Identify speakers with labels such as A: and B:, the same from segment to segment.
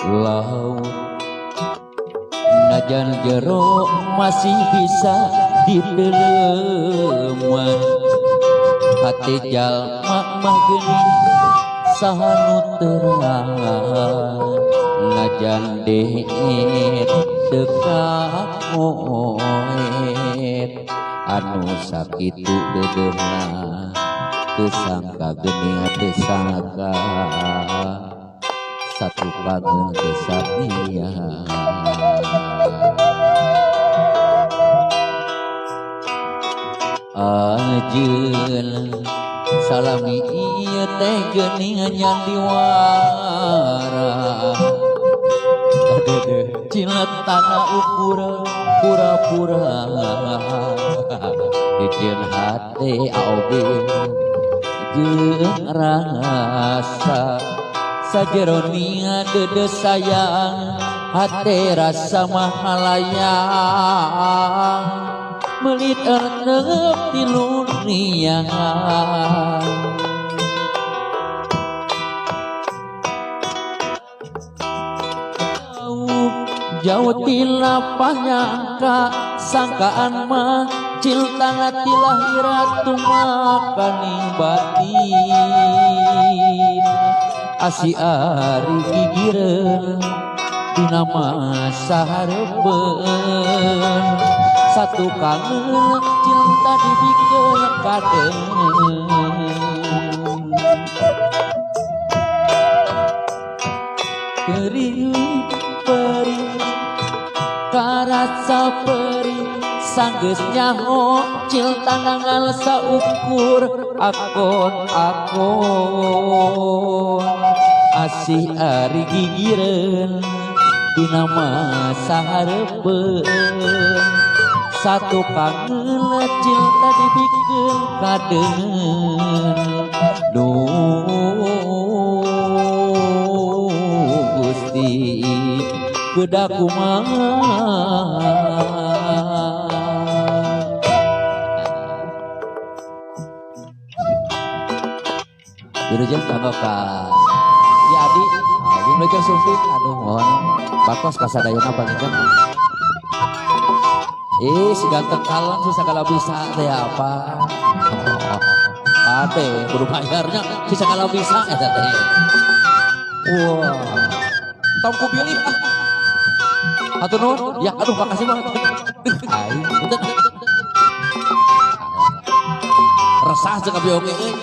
A: laut. Najan jero masih bisa diteleman, hati jalma mah geuning saha nu terang. Najan deet dekat moet, anu sakitu dedeuna teu sangka geuning teu sangka, satu kangen teu sadia. Ajeun salami ieu teh geuning nyan diwara, ciletana ukur pura-pura, dijeun hate aoge jeung rasa sajeronia dede sayang, hate rasa mahalayang melit erenep di luniang. Jauh tilapah nyangka sangkaan mah ciltana ti lahirat tumakaning batin, asi ari gigireun dina masa hareupeun, satu kangen cinta dibikeun kadeung. Perih karasa perih sanggeus nyaho ciltanangan saukur akon-akon, asih ari gigireun dina masa hareupeun, satu kangen cinta dibikeun kadeung. Gusti bedak kumaha dirujeng kanggo ka si Adi mereka sumpit. Aduh mohon bakos kasadayana paningkan si ganteng kalem si segala bisa teh apa ade kudu bayarnya si segala bisa eta teh. Wah tongku pilih atur nuhun ya, aduh makasih banget. Aing resah jeung abi oge euy.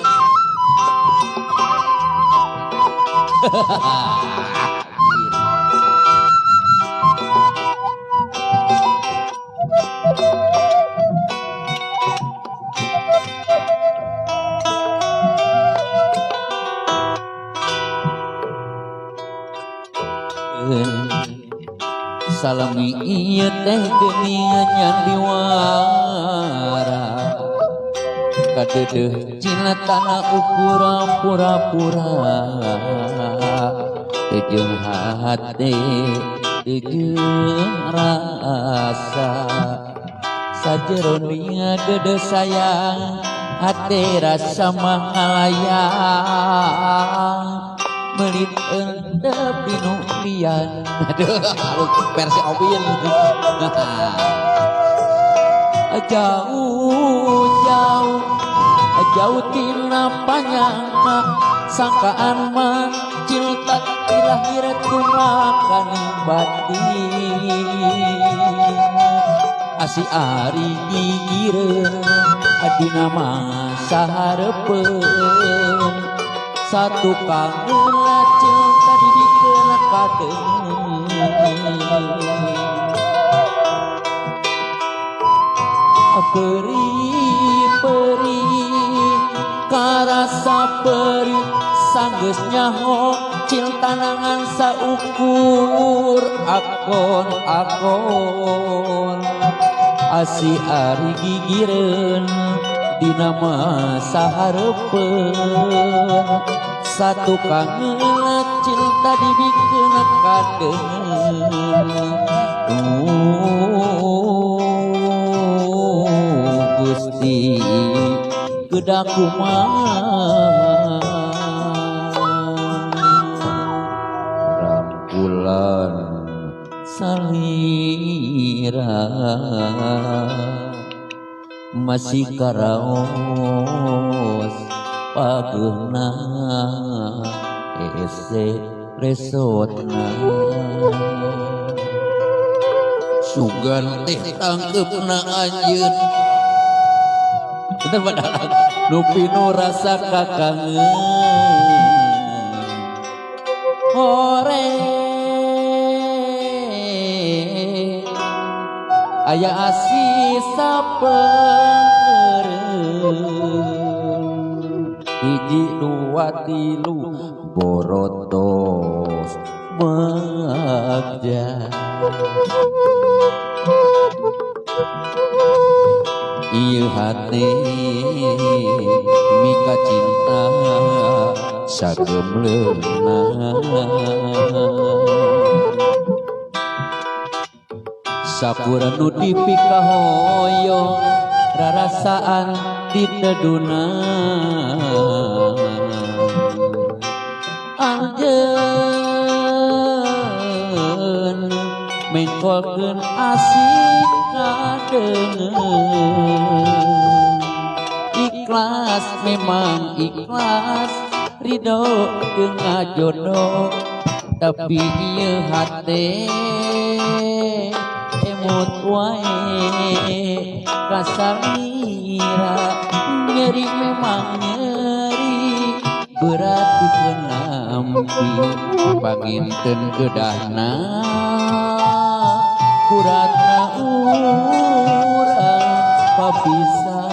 A: Salami ieu teh geuning nyan diwara, kadeudeung ciletana ukura pura-pura, teu jeung hate teu jeung rasa, sajeronia dede sayang, hate rasa mahalayang melit endep dinu lian. Aduh versi Obin. Jauh tina panyangka sangkaan mah cilta ti lahir tumakaning batin, asi ari gigireun dina masa hareupeun, satu kangen cinta dibikeun kadeung. Perih karasa perih sanggeus nyaho ciltanangan saukur akon-akon, asi ari gigireun dina masa hareupeun, satu kangen cinta dibikeun kadeung. Gusti bedak kumaha rangkula masih karaos pageuna ese resotna sugan teh tangkeupna anjeun bener padahal nu pinu rasa kakangeun hore aya asih sapereureum hiji dua tilu borotos bagja ieu hati mika cinta sagemleuna sapura nu dipika hoyong rarasaan di deduna anjeun mengkolkeun asik kadengeun ikhlas memang ikhlas ridho jeung ngajodoh tapi ieu hate emut wae kasarira nyeri memang nyeri berat dikenampi panginten gedahna kuratna urang papisah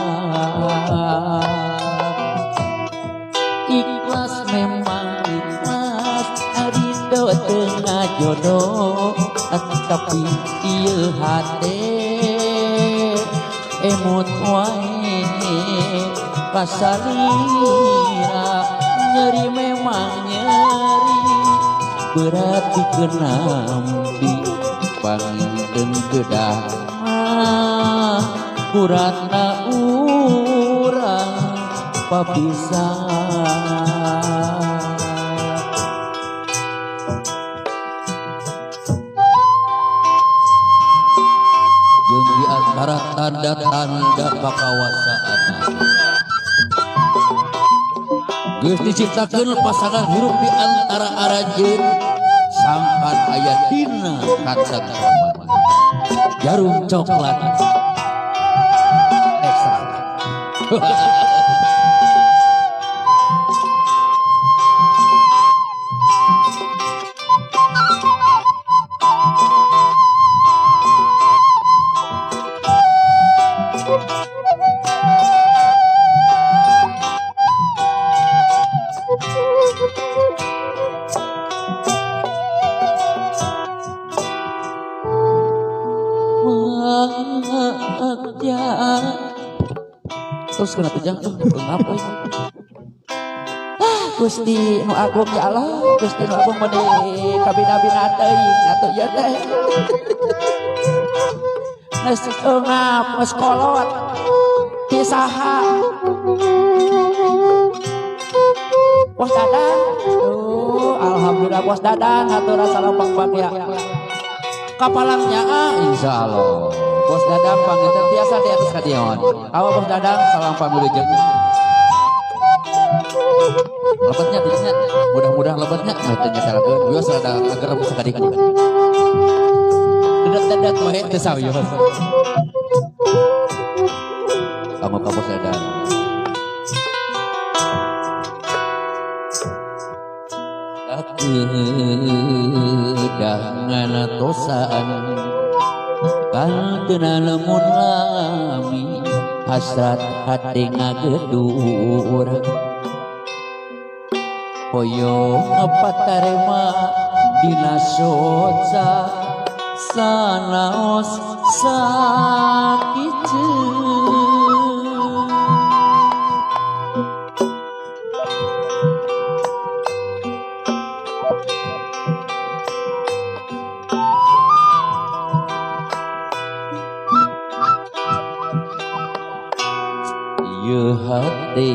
A: ikhlas memang ikhlas ridho tengah jodoh tapi ieu hate emut wae kasarira nyeri memang nyeri berat dikenampi panginten gedah kuratna urang papisah jeung di antara tanda-tanda kakawasaan geus diciptakeun pasangan hirup di antara arajeun sampan aya dina kaca jarum coklat ekstra terus kena tujang ngapa Gusti nu agung ya Allah Gusti nu agung meni kabina-bina teuing atuh ya teh geus ngap geus kolot ti saha Bos Dadang alhamdulillah Bos Dadang hatur salam pangbagia kapalangnya insyaallah Bos Dadang panginten tiasa di atas kadion. Awa Bos Dadang salam pamilujeng. Lebetnya tidak mudah-mudahan lebetnya tanya karakeun wios rada agerem sakadi. Dedet-dedet wae teu sawios. Kamu ka Bos Dadang. Kedangan tosaan kan tena lemun lami hasrat hati ngagedur hoyong patarema dina soca sanaos sakiceun hati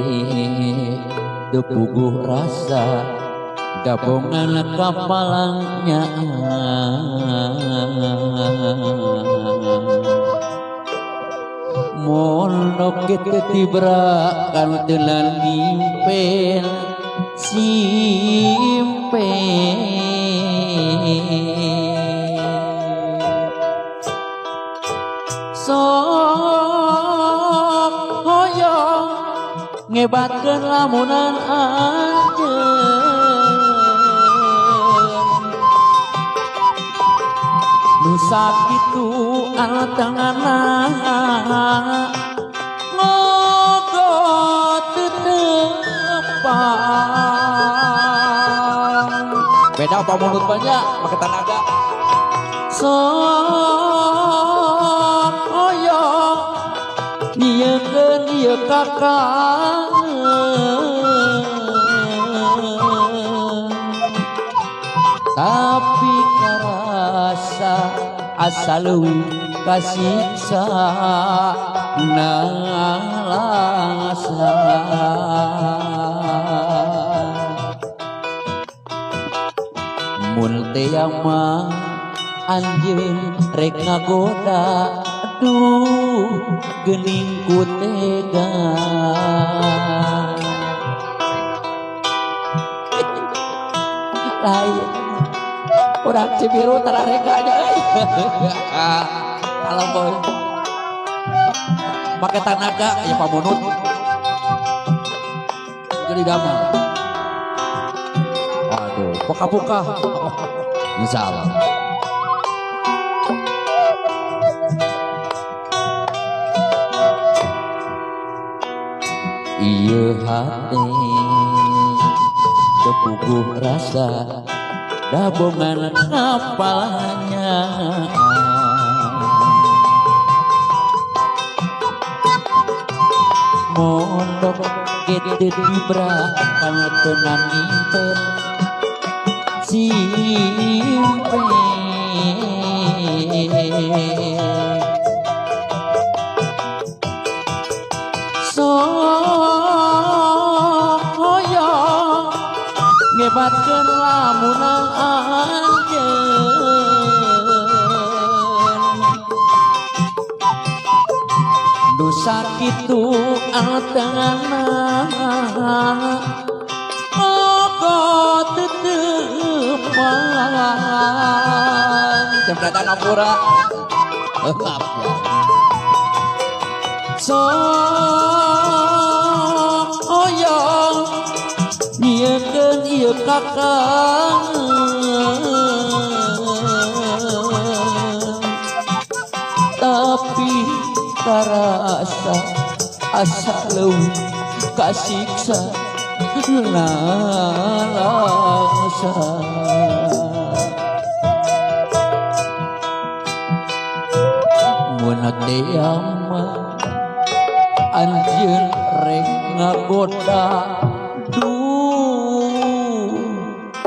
A: tepuguh rasa gabungan kapalangnya mondok kita tibrakan telan ngimpel simpe sok hoyong ngebatkeun lamunan anjeun nu sakitu altangana ngogot tepang beda apa mulut banyak pakai tenaga sok hoyong niekeun ieu kakak tapi karasa asa leuwih kasiksa nalasa mun teu mah anjeun rek ngagoda aduh geuning ku tega lain urang Cibiru tarareganya alam boy pakai tenaga ya pamunut jadi damai waduh puka-puka insyaallah ieu hate kepuguh rasa dabongan kapalnya mondok gede dibrakan tenan impen simpe sok hoyong ngebatkeun lamunan anjeun nu sakitu altangana ngogot tepang jembatan apura maaf ya sok hoyong niekeun ieu kakak tapi karasa asa leuwih kasiksa nalasa mun teu mah anjeun rek ngagoda duh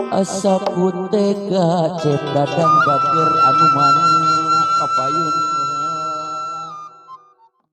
A: asa ku tega cep dadang bager anu mana kapayun